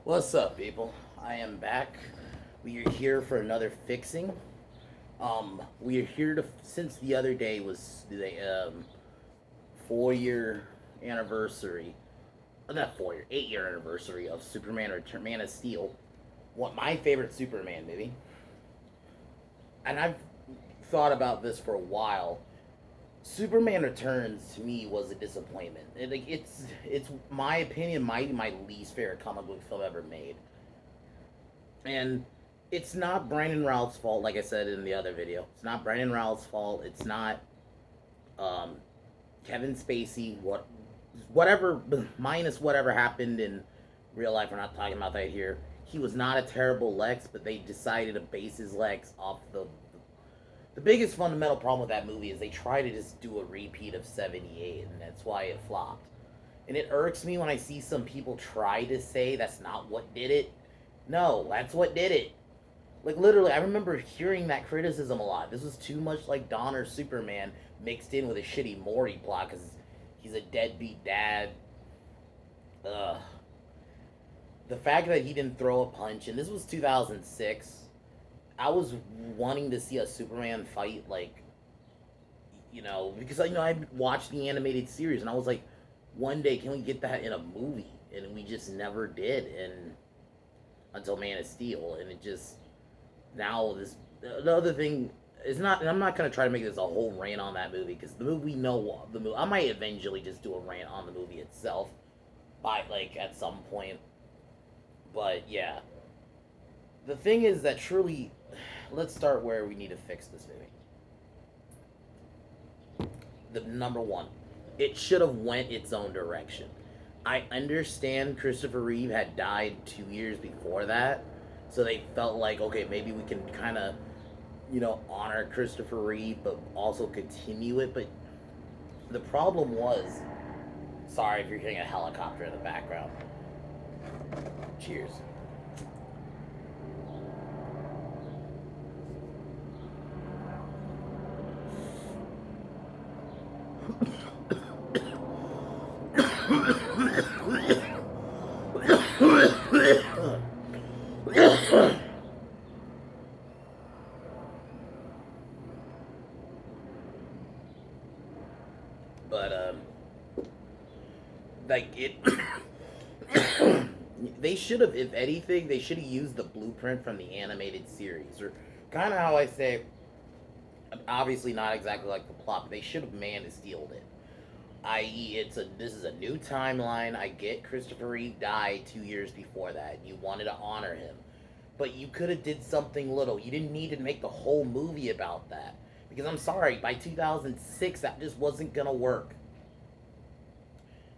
What's up, people? I am back. We are here for another fixing. We are here to since the other day was the 4 year anniversary, not 4 year, 8 year anniversary of Superman Return, Man of Steel. What my favorite Superman movie, and I've thought about this for a while. Superman Returns to me was a disappointment. It's my opinion, my least favorite comic book film ever made. And it's not Brandon Routh's fault, like I said in the other video. It's not Brandon Routh's fault. It's not um, Kevin Spacey. Whatever, minus whatever happened in real life. We're not talking about that here. He was not a terrible Lex, but they decided to base his Lex off the biggest fundamental problem with that movie is they try to just do a repeat of '78, and that's why it flopped. And it irks me when I see some people try to say that's not what did it. No, that's what did it. Like literally, I remember hearing that criticism a lot. This was too much like Donner Superman mixed in with a shitty Morty plot because he's a deadbeat dad. Ugh. The fact that he didn't throw a punch, and this was 2006. I was wanting to see a Superman fight, like because I watched the animated series, and I was like, one day can we get that in a movie? And we just never did, and until Man of Steel, and it just now this the other thing is not. And I'm not gonna try to make this a whole rant on that movie because the movie we know the movie. I might eventually just do a rant on the movie itself, by like at some point. But yeah, the thing is that truly, let's start where we need to fix this movie. The number one, it should have went its own direction. I understand Christopher Reeve had died 2 years before that, so they felt like okay, maybe we can kind of honor Christopher Reeve, but also continue it. But the problem was, sorry if you're hearing a helicopter in the background. Cheers. But like it they should have, if anything, they should have used the blueprint from the animated series, or kind of how I say, obviously not exactly like the plot, but they should have Man of Steeled it. I.e., this is a new timeline. I get Christopher Reeve died 2 years before that. You wanted to honor him, but you could have did something little. You didn't need to make the whole movie about that because I'm sorry, by 2006 that just wasn't gonna work.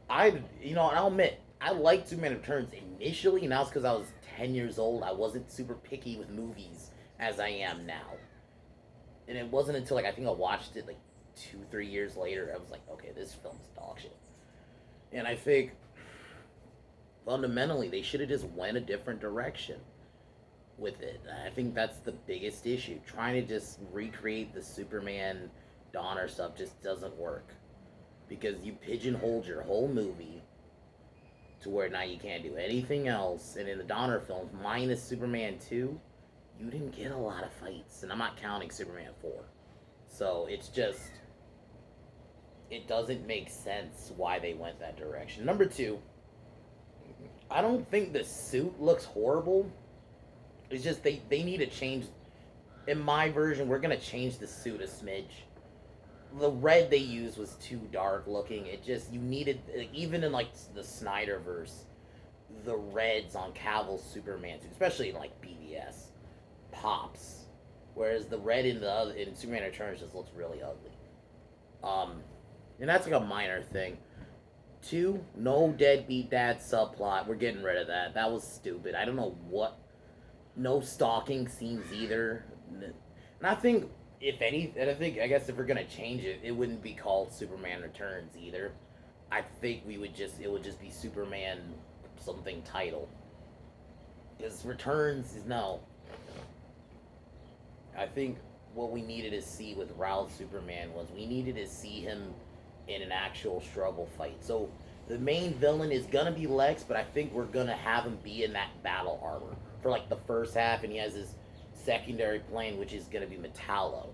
I'll admit, I liked Superman Returns initially, and that was because I was 10 years old. I wasn't super picky with movies as I am now. And it wasn't until, like, I think I watched it, like, 2, 3 years later, I was like, okay, this film's dog shit. And I think, fundamentally, they should have just went a different direction with it. I think that's the biggest issue. Trying to just recreate the Superman Donner stuff just doesn't work. Because you pigeonholed your whole movie to where now you can't do anything else. And in the Donner films, minus Superman 2, you didn't get a lot of fights. And I'm not counting Superman 4. So it's just, it doesn't make sense why they went that direction. Number two, I don't think the suit looks horrible. It's just they need to change. In my version, we're going to change the suit a smidge. The red they used was too dark looking. It just, you needed, like, even in like the Snyderverse, the reds on Cavill's Superman suit, especially in like BVS, pops, whereas the red in the other, in Superman Returns just looks really ugly. Um, and that's like a minor thing. Two, no deadbeat dad subplot. We're getting rid of that. That was stupid. I don't know what. No stalking scenes either. And I think if any, and I think, I guess if we're gonna change it, it wouldn't be called Superman Returns either. I think it would just be Superman something title. Because Returns is no. I think what we needed to see with Ralph Superman was we needed to see him in an actual struggle fight. So The main villain is gonna be Lex, but I think we're gonna have him be in that battle armor for like the first half, and he has his secondary plane, which is gonna be Metallo.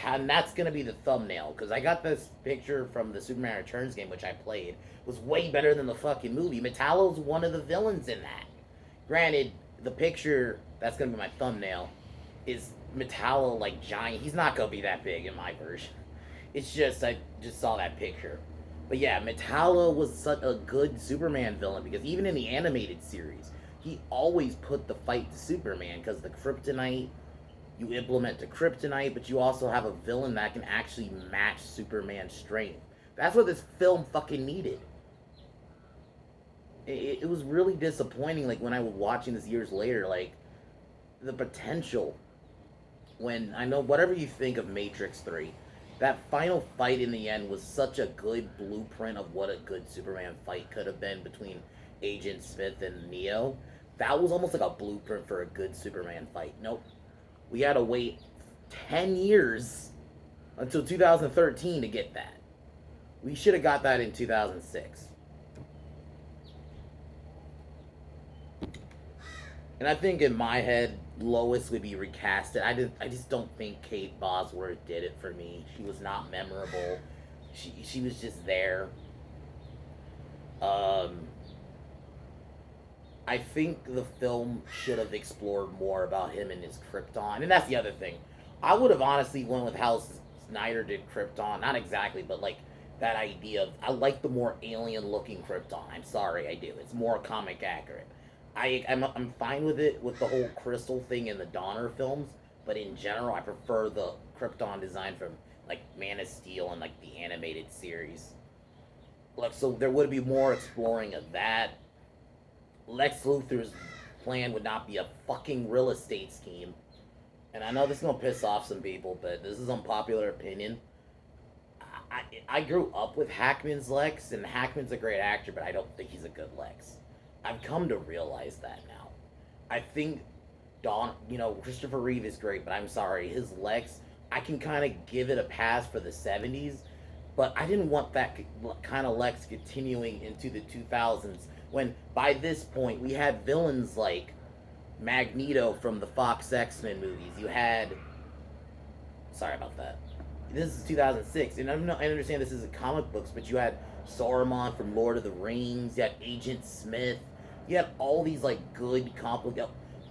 And that's gonna be the thumbnail because I got this picture from the Superman Returns game, which I played. It was way better than the fucking movie. Metallo's one of the villains in that. Granted, the picture that's gonna be my thumbnail is Metallo like giant. He's not gonna be that big in my version. It's just I just saw that picture. But yeah, Metallo was such a good Superman villain because even in the animated series, he always put the fight to Superman because the kryptonite, you implement the kryptonite, but you also have a villain that can actually match Superman's strength. That's what this film fucking needed. It was really disappointing, like, when I was watching this years later, like, the potential when, I know, whatever you think of Matrix 3, that final fight in the end was such a good blueprint of what a good Superman fight could have been between Agent Smith and Neo. That was almost like a blueprint for a good Superman fight. Nope. We had to wait 10 years until 2013 to get that. We should have got that in 2006. And I think in my head, Lois would be recasted. I just don't think Kate Bosworth did it for me. She was not memorable. She was just there. I think the film should have explored more about him and his Krypton. And that's the other thing. I would have honestly went with how Snyder did Krypton. Not exactly, but like that idea of, I like the more alien looking Krypton. I'm sorry, I do. It's more comic accurate. I'm fine with it with the whole crystal thing in the Donner films, but in general, I prefer the Krypton design from like Man of Steel and like the animated series. Like, so there would be more exploring of that. Lex Luthor's plan would not be a fucking real estate scheme. And I know this is gonna piss off some people, but this is unpopular opinion. I grew up with Hackman's Lex, and Hackman's a great actor, but I don't think he's a good Lex. I've come to realize that now. I think Christopher Reeve is great, but I'm sorry, his Lex, I can kind of give it a pass for the 70s, but I didn't want that kind of Lex continuing into the 2000s when, by this point, we had villains like Magneto from the Fox X-Men movies. You had... Sorry about that. This is 2006, and I understand this isn't comic books, but you had Saruman from Lord of the Rings, you had Agent Smith, you had all these, like, good, complicated...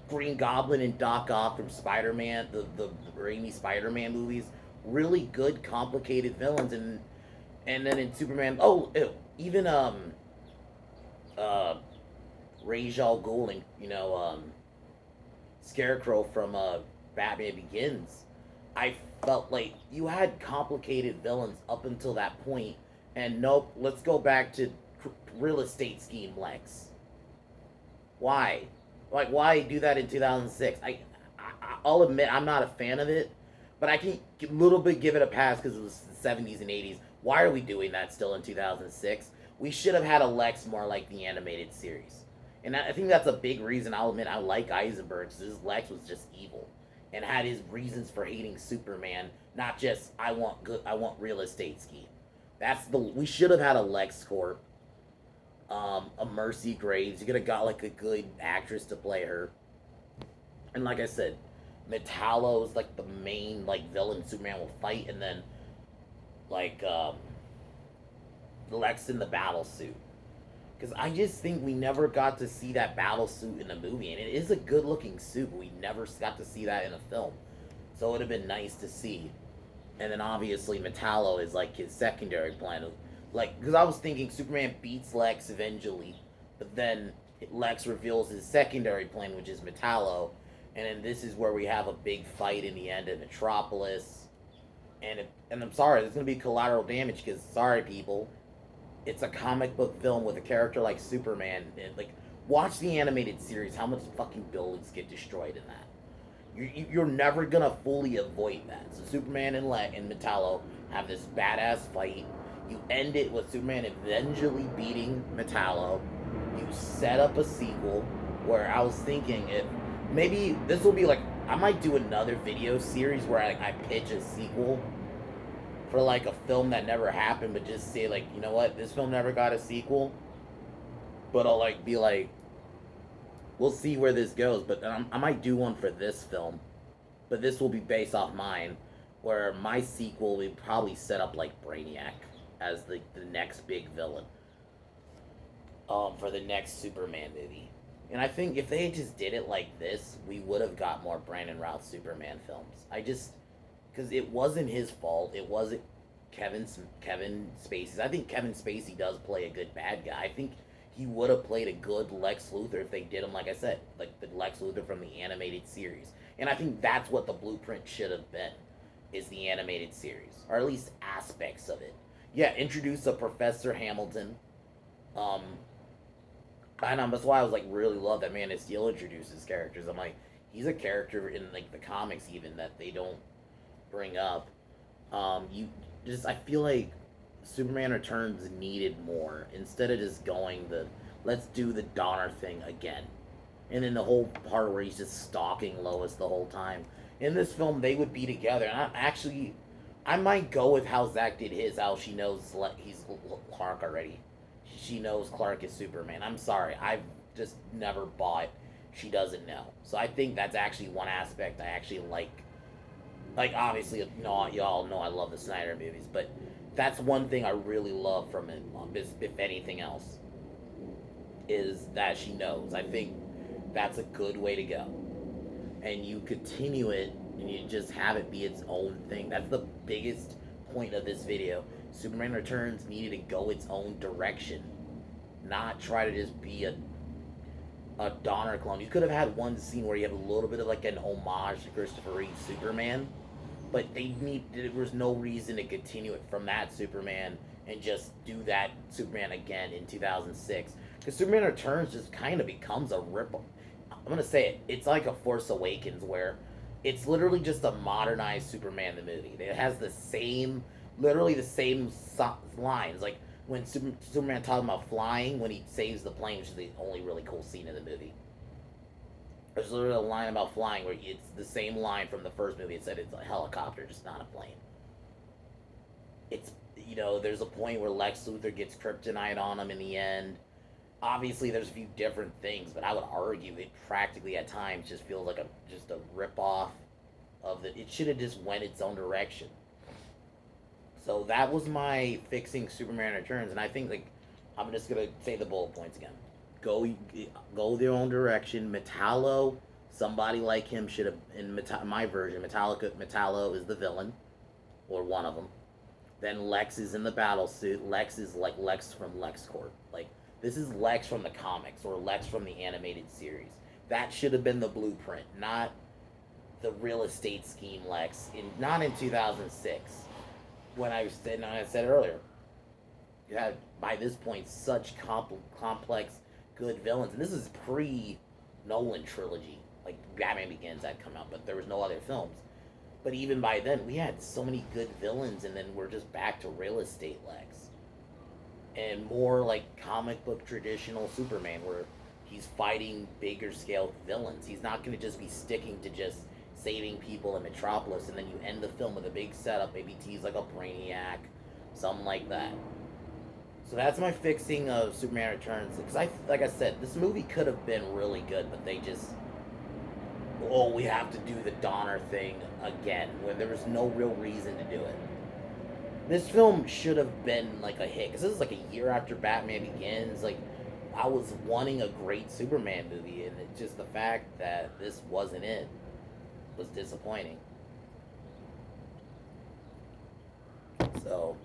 Green Goblin and Doc Ock from Spider-Man, the Raimi Spider-Man movies. Really good, complicated villains, and then in Superman... even, Ra's al Ghul and, Scarecrow from, Batman Begins. I felt like you had complicated villains up until that point, and nope, let's go back to real estate scheme Lex. Why? Like, why do that in 2006? I'll admit I'm not a fan of it, but I can a little bit give it a pass because it was the 70s and 80s. Why are we doing that still in 2006? We should have had a Lex more like the animated series. And I think that's a big reason. I'll admit I like Eisenberg, because his Lex was just evil and had his reasons for hating Superman, not just I want real estate scheme. We should have had a Lex Corp. A Mercy Graves. You could have got like a good actress to play her. And like I said, Metallo's like the main like villain Superman will fight, and then like Lex in the battle suit. Because I just think we never got to see that battle suit in the movie, and it is a good looking suit, but we never got to see that in a film. So it would have been nice to see. And then obviously Metallo is like his secondary plan. Like, because I was thinking Superman beats Lex eventually, but then Lex reveals his secondary plan, which is Metallo, and then this is where we have a big fight in the end at Metropolis. And I'm sorry, there's going to be collateral damage, because, sorry people, it's a comic book film with a character like Superman. And, like, watch the animated series, how much fucking buildings get destroyed in that. You're never going to fully avoid that. So Superman and Metallo have this badass fight. You end it with Superman eventually beating Metallo. You set up a sequel where I was thinking if maybe this will be like, I might do another video series where I pitch a sequel for like a film that never happened, but just say like, you know what, this film never got a sequel, but I'll like be like, we'll see where this goes. But I might do one for this film, but this will be based off mine, where my sequel will probably set up like Brainiac as the next big villain, for the next Superman movie. And I think if they just did it like this, we would have got more Brandon Routh Superman films. Because it wasn't his fault. It wasn't Kevin Spacey's. I think Kevin Spacey does play a good bad guy. I think he would have played a good Lex Luthor if they did him, like I said, like the Lex Luthor from the animated series. And I think that's what the blueprint should have been, is the animated series, or at least aspects of it. Yeah, introduce a Professor Hamilton. That's why I was like really love that Man of Steel introduces characters. I'm like, he's a character in like the comics even that they don't bring up. I feel like Superman Returns needed more instead of just going the let's do the Donner thing again, and then the whole part where he's just stalking Lois the whole time. In this film, they would be together, and I might go with how Zach did his. How she knows he's Clark already. She knows Clark is Superman. I'm sorry, I've just never bought she doesn't know. So I think that's actually one aspect I actually like. Like, obviously, y'all know I love the Snyder movies, but that's one thing I really love from it, if anything else, is that she knows. I think that's a good way to go. And you continue it, and you just have it be its own thing. That's the biggest point of this video. Superman Returns needed to go its own direction, not try to just be a Donner clone. You could have had one scene where you have a little bit of like an homage to Christopher Reeve's Superman, but there was no reason to continue it from that Superman and just do that Superman again in 2006. Because Superman Returns just kind of becomes a rip. I'm gonna say it. It's like a Force Awakens where it's literally just a modernized Superman the movie. It has literally the same lines. Like when Superman talking about flying when he saves the plane, which is the only really cool scene in the movie. There's literally a line about flying where it's the same line from the first movie. It said it's a helicopter, just not a plane. There's a point where Lex Luthor gets kryptonite on him in the end. Obviously, there's a few different things, but I would argue it practically at times just feels like just a rip-off of it should have just went its own direction. So that was my fixing Superman Returns, and I think I'm just gonna say the bullet points again. Go their own direction. Metallo, somebody like him should have in my version. Metallo is the villain, or one of them. Then Lex is in the battle suit. Lex is like Lex from LexCorp. Like this is Lex from the comics or Lex from the animated series. That should have been the blueprint, not the real estate scheme Lex. Not in 2006. When I said earlier, you had by this point such complex, good villains, and this is pre-Nolan trilogy. Like Batman Begins had come out, but there was no other films. But even by then, we had so many good villains, and then we're just back to real estate Lex, and more like comic book traditional Superman, where he's fighting bigger scale villains. He's not going to just be sticking to just saving people in Metropolis, and then you end the film with a big setup, maybe tease like a Brainiac, something like that. So that's my fixing of Superman Returns. Because like I said, this movie could have been really good, but they just, we have to do the Donner thing again, when there was no real reason to do it. This film should have been like a hit, because this is like a year after Batman Begins. Like, I was wanting a great Superman movie, and it's just the fact that this wasn't it was disappointing. So,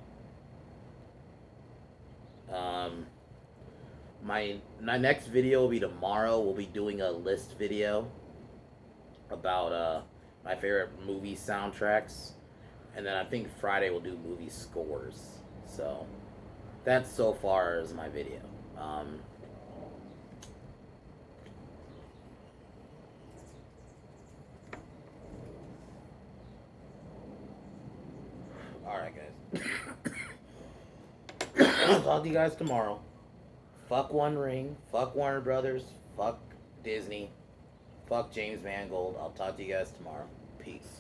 my next video will be tomorrow. We'll be doing a list video about my favorite movie soundtracks, and then I think Friday we'll do movie scores. So that's so far as my video. Alright, guys. I'll talk to you guys tomorrow. Fuck One Ring. Fuck Warner Brothers. Fuck Disney. Fuck James Mangold. I'll talk to you guys tomorrow. Peace.